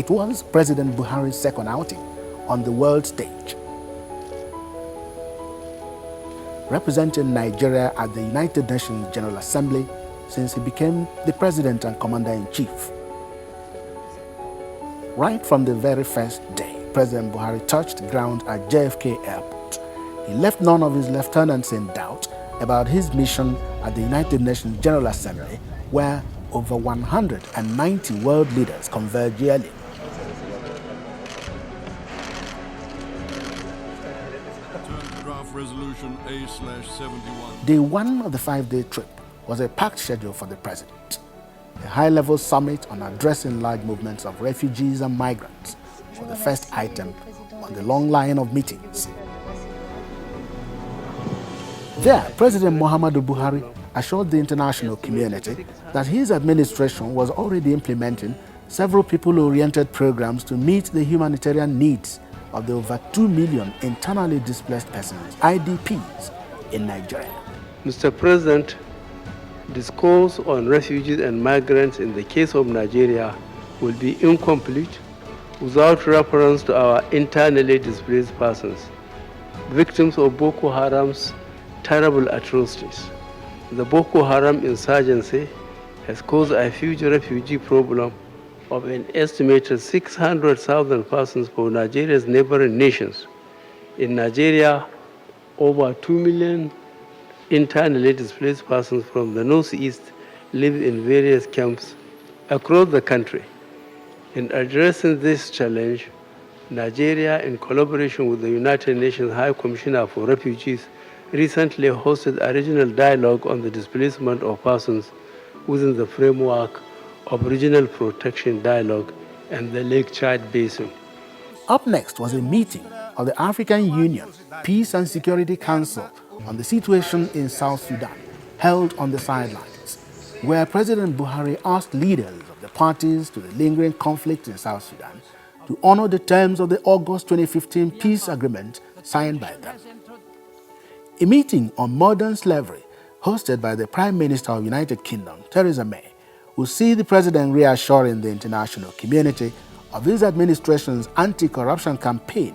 It was President Buhari's second outing on the world stage, representing Nigeria at the United Nations General Assembly since he became the President and Commander-in-Chief. Right from the very first day, President Buhari touched ground at JFK Airport. He left none of his lieutenants in doubt about his mission at the United Nations General Assembly, where over 190 world leaders converge yearly. Resolution A/71. Day one of the 5-day trip was a packed schedule for the president. A high-level summit on addressing large movements of refugees and migrants was the first item on the long line of meetings. There, President Muhammadu Buhari assured the international community that his administration was already implementing several people-oriented programs to meet the humanitarian needs of the over 2 million internally displaced persons, IDPs, in Nigeria. Mr. President, discourse on refugees and migrants in the case of Nigeria will be incomplete without reference to our internally displaced persons, victims of Boko Haram's terrible atrocities. The Boko Haram insurgency has caused a huge refugee problem of an estimated 600,000 persons for Nigeria's neighboring nations. In Nigeria, over 2 million internally displaced persons from the northeast live in various camps across the country. In addressing this challenge, Nigeria, in collaboration with the United Nations High Commissioner for Refugees, recently hosted a regional dialogue on the displacement of persons within the framework of Regional Protection Dialogue and the Lake Chad Basin. Up next was a meeting of the African Union Peace and Security Council on the situation in South Sudan, held on the sidelines, where President Buhari asked leaders of the parties to the lingering conflict in South Sudan to honor the terms of the August 2015 peace agreement signed by them. A meeting on modern slavery, hosted by the Prime Minister of the United Kingdom, Theresa May, will see the president reassuring the international community of his administration's anti-corruption campaign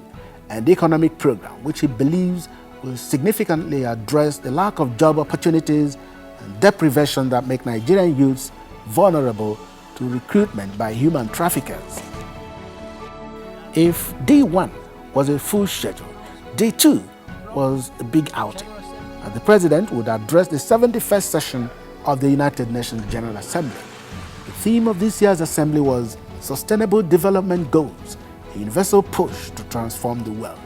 and economic program, which he believes will significantly address the lack of job opportunities and deprivation that make Nigerian youths vulnerable to recruitment by human traffickers. If Day 1 was a full schedule, Day 2 was a big outing, and the president would address the 71st session of the United Nations General Assembly. The theme of this year's assembly was Sustainable Development Goals, a universal push to transform the world.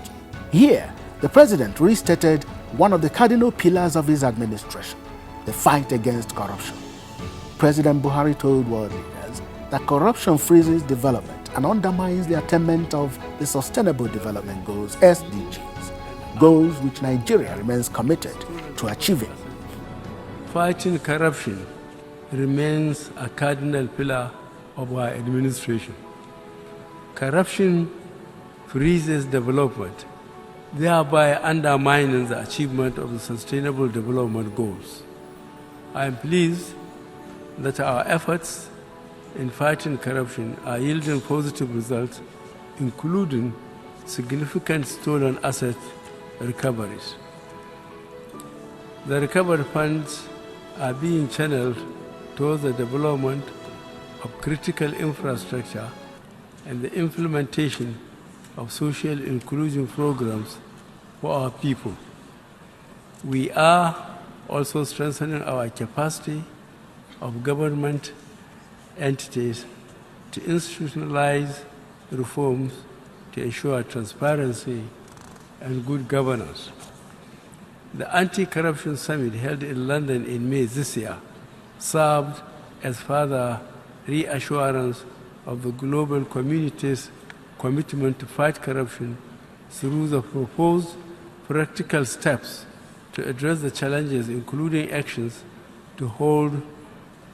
Here, the president restated one of the cardinal pillars of his administration, the fight against corruption. President Buhari told world leaders that corruption freezes development and undermines the attainment of the Sustainable Development Goals, SDGs, goals which Nigeria remains committed to achieving. Fighting corruption remains a cardinal pillar of our administration. Corruption freezes development, thereby undermining the achievement of the Sustainable Development Goals. I am pleased that our efforts in fighting corruption are yielding positive results, including significant stolen asset recoveries. The recovered funds are being channeled towards the development of critical infrastructure and the implementation of social inclusion programs for our people. We are also strengthening our capacity of government entities to institutionalize reforms to ensure transparency and good governance. The Anti-Corruption Summit held in London in May this year served as further reassurance of the global community's commitment to fight corruption through the proposed practical steps to address the challenges, including actions to hold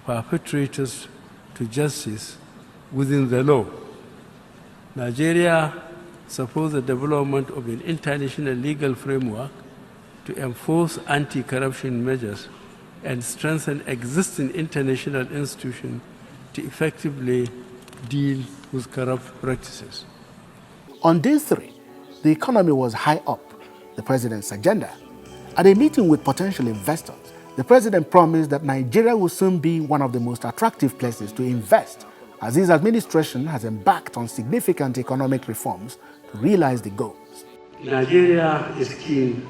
perpetrators to justice within the law. Nigeria supports the development of an international legal framework to enforce anti-corruption measures and strengthen existing international institutions to effectively deal with corrupt practices. On day 3, the economy was high up the president's agenda. At a meeting with potential investors, the president promised that Nigeria will soon be one of the most attractive places to invest, as his administration has embarked on significant economic reforms to realize the goals. Nigeria is keen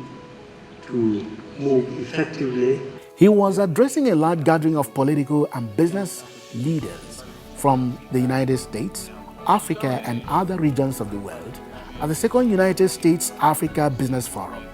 to move effectively. He was addressing a large gathering of political and business leaders from the United States, Africa, and other regions of the world at the second United States Africa Business Forum,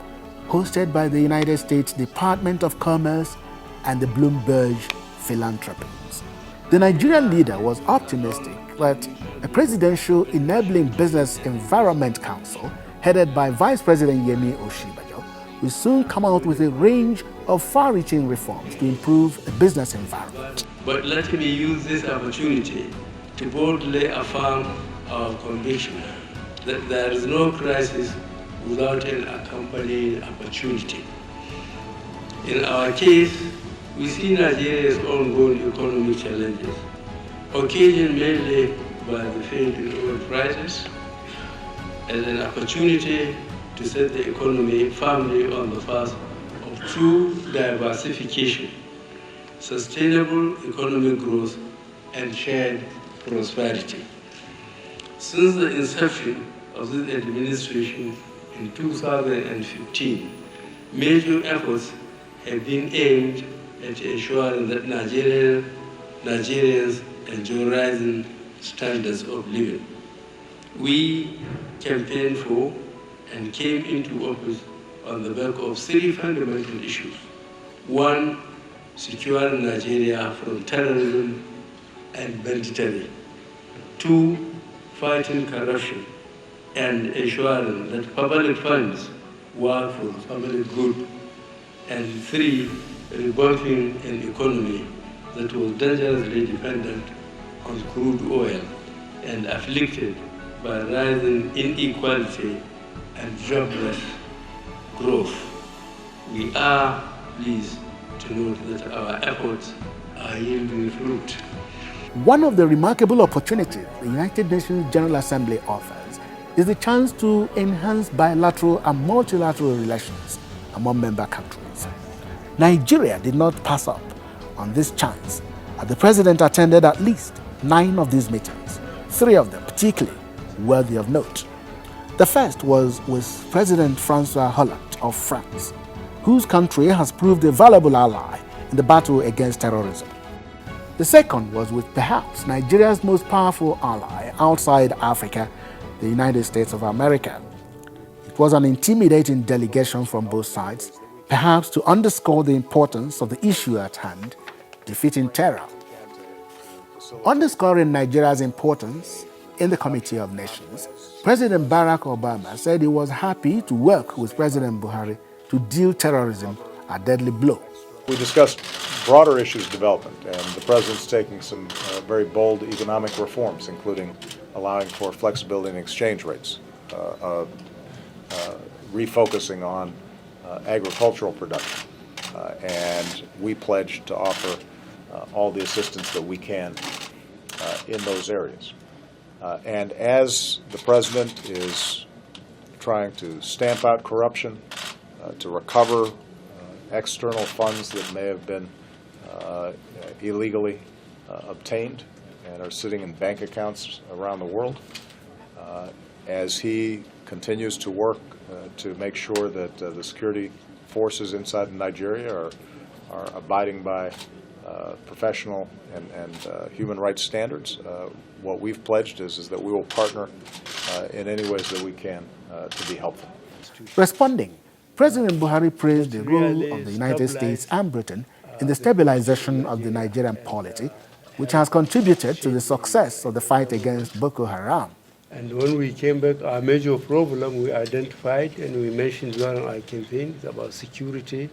hosted by the United States Department of Commerce and the Bloomberg Philanthropies. The Nigerian leader was optimistic that a presidential enabling business environment council headed by Vice President Yemi Osinbajo will soon come out with a range of far-reaching reforms to improve the business environment. But let me use this opportunity to boldly affirm our conviction that there is no crisis without an accompanying opportunity. In our case, we see Nigeria's ongoing economic challenges, occasioned mainly by the failed oil prices, as an opportunity to set the economy firmly on the path of true diversification, sustainable economic growth, and shared prosperity. Since the inception of this administration in 2015, major efforts have been aimed at ensuring that Nigerians enjoy rising standards of living. We campaigned for and came into office on the back of 3 fundamental issues. 1, securing Nigeria from terrorism and banditry. 2, fighting corruption and ensuring that public funds work for the public good. And 3, rebuilding an economy that was dangerously dependent on crude oil and afflicted by rising inequality and jobless growth. We are pleased to note that our efforts are yielding fruit. One of the remarkable opportunities the United Nations General Assembly offers is the chance to enhance bilateral and multilateral relations among member countries. Nigeria did not pass up on this chance, as the president attended at least 9 of these meetings, 3 of them particularly worthy of note. The first was with President Francois Hollande of France, whose country has proved a valuable ally in the battle against terrorism. The second was with perhaps Nigeria's most powerful ally outside Africa, the United States of America. It was an intimidating delegation from both sides, perhaps to underscore the importance of the issue at hand, defeating terror. Underscoring Nigeria's importance in the Committee of Nations, President Barack Obama said he was happy to work with President Buhari to deal terrorism a deadly blow. We discussed broader issues of development, and the President's taking some very bold economic reforms, including allowing for flexibility in exchange rates, refocusing on agricultural production, and we pledge to offer all the assistance that we can in those areas. And as the President is trying to stamp out corruption, to recover external funds that may have been illegally obtained and are sitting in bank accounts around the world, as he continues to work to make sure that the security forces inside Nigeria are abiding by professional and human rights standards. What we've pledged is that we will partner in any ways that we can to be helpful. Responding, President Buhari praised the role of the United States and Britain in the stabilization of the Nigerian polity, which has contributed to the success of the fight against Boko Haram. And when we came back, our major problem we identified and we mentioned during our campaign is about security,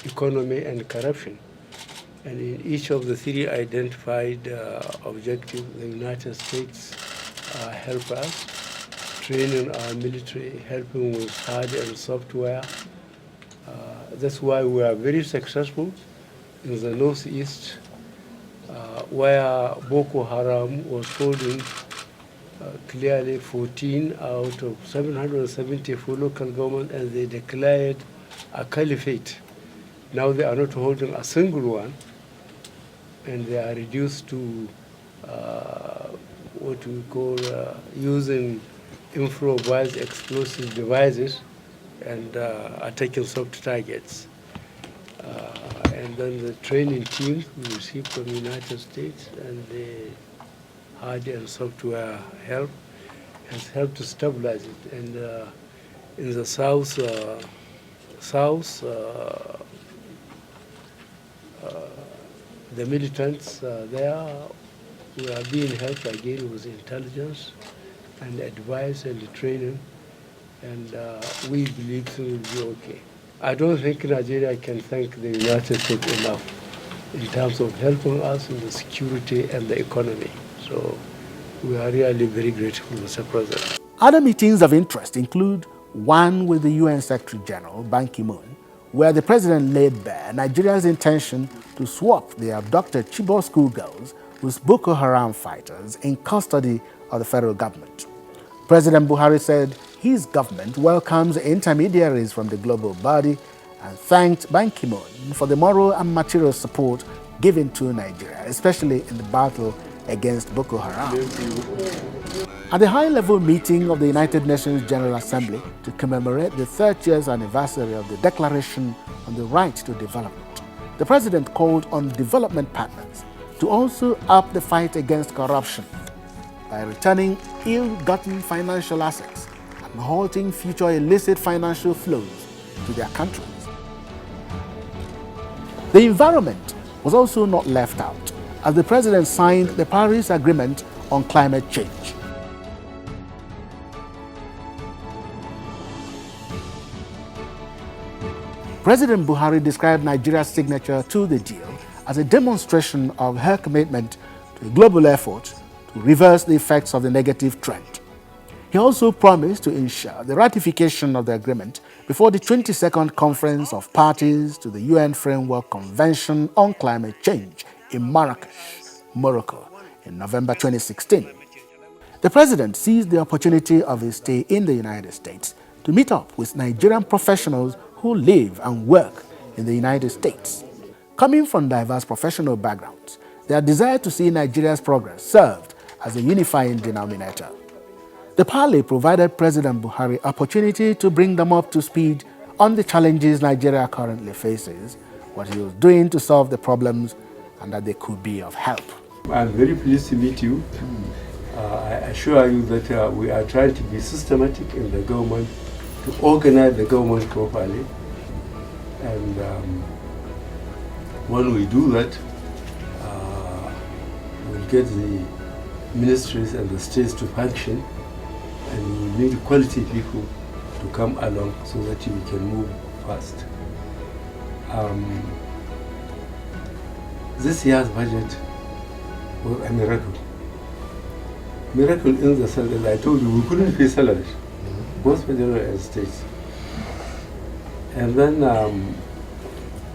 economy, and corruption. And in each of the 3 identified objectives, the United States help us, training our military, helping with hardware and software. That's why we are very successful in the Northeast, where Boko Haram was holding clearly 14 out of 774 local government, and they declared a caliphate. Now they are not holding a single one, and they are reduced to what we call using improvised explosive devices and attacking soft targets. And then the training team we received from the United States and the hardware and software help has helped to stabilize it. And in the south, the militants there we are being helped again with intelligence and advice and training, and we believe things will be okay. I don't think Nigeria can thank the United States enough in terms of helping us in the security and the economy. So we are really very grateful, Mr. President. Other meetings of interest include one with the UN Secretary General, Ban Ki-moon, where the president laid bare Nigeria's intention to swap the abducted Chibok schoolgirls with Boko Haram fighters in custody of the federal government. President Buhari said his government welcomes intermediaries from the global body and thanked Ban Ki-moon for the moral and material support given to Nigeria, especially in the battle against Boko Haram. At the high-level meeting of the United Nations General Assembly to commemorate the 30th anniversary of the Declaration on the Right to Development, the President called on development partners to also up the fight against corruption by returning ill-gotten financial assets and halting future illicit financial flows to their countries. The environment was also not left out, as the President signed the Paris Agreement on climate change. President Buhari described Nigeria's signature to the deal as a demonstration of her commitment to a global effort to reverse the effects of the negative trend. He also promised to ensure the ratification of the agreement before the 22nd Conference of Parties to the UN Framework Convention on Climate Change in Marrakesh, Morocco, in November 2016. The President seized the opportunity of his stay in the United States to meet up with Nigerian professionals who live and work in the United States. Coming from diverse professional backgrounds, their desire to see Nigeria's progress served as a unifying denominator. The parley provided President Buhari opportunity to bring them up to speed on the challenges Nigeria currently faces, what he was doing to solve the problems, and that they could be of help. I'm very pleased to meet you. I assure you that we are trying to be systematic in the government, to organize the government properly. And when we do that, we'll get the ministries and the states to function, and we will need quality people to come along so that we can move fast. This year's budget was a miracle. Miracle in the sense that I told you we couldn't pay salaries, both federal and states. And then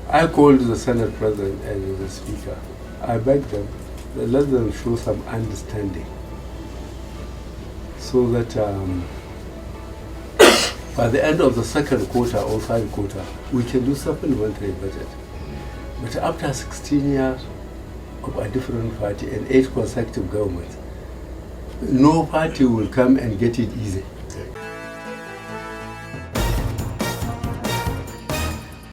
I called the Senate President and the Speaker. I begged them to let them show some understanding so that by the end of the second quarter or third quarter, we can do supplementary budget. But after 16 years of a different party and 8 consecutive governments, no party will come and get it easy.